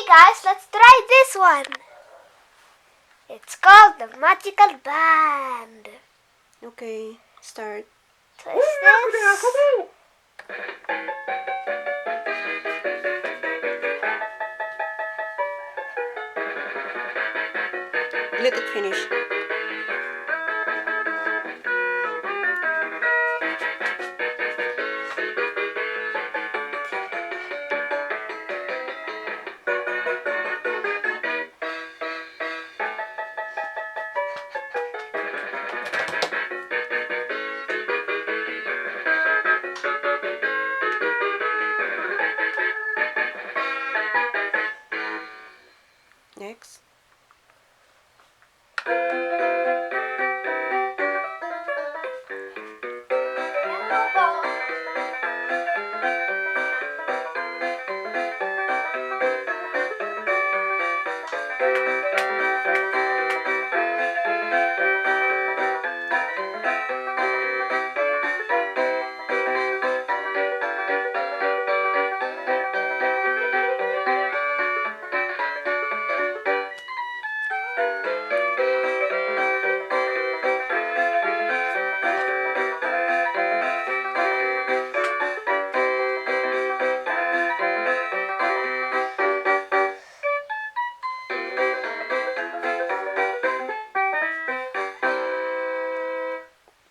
guys, let's try this one. It's called the magical band. Okay, start. Twist this. Let it finish. Next.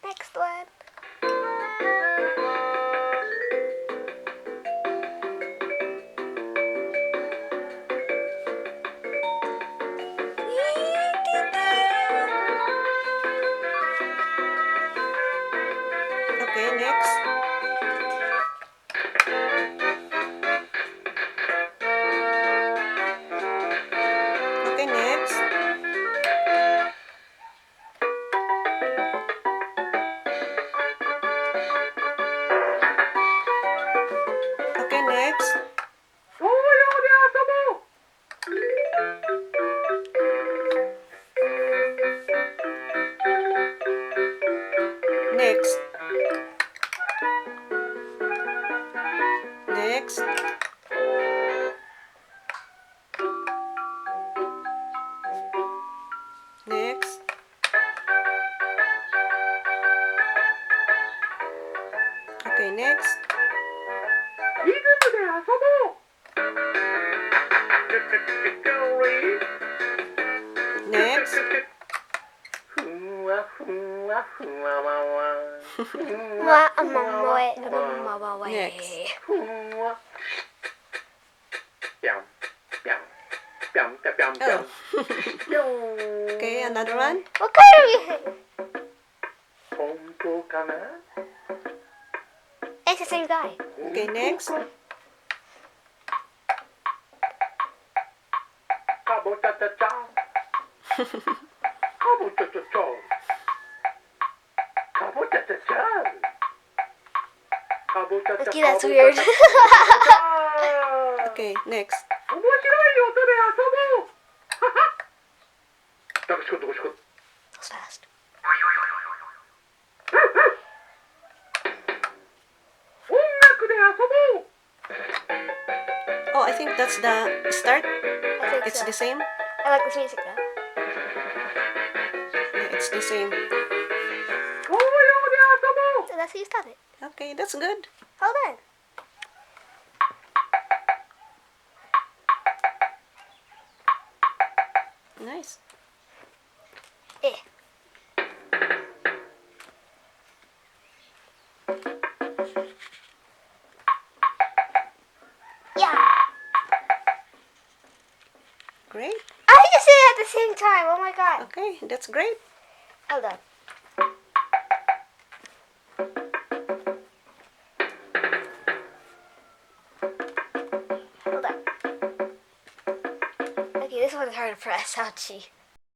Next one. Okay, next. Okay, next. Okay, next. Next. Next. Next. Okay, next. Next. Next. Oh. Okay, another one. What kind of music? It's the same guy. Okay, next. Okay, that's weird. Okay, next. That's fast. Oh, I think that's the start. I think It's so. the same. I like this music though. Yeah, it's the same. So that's how you start it. Okay, that's good. Hold on. Nice. Eh. Yeah. Great. I just did it at the same time. Oh my god. Okay, that's great. Hold on. Hold on. Okay, this one's hard to press. Ouchie.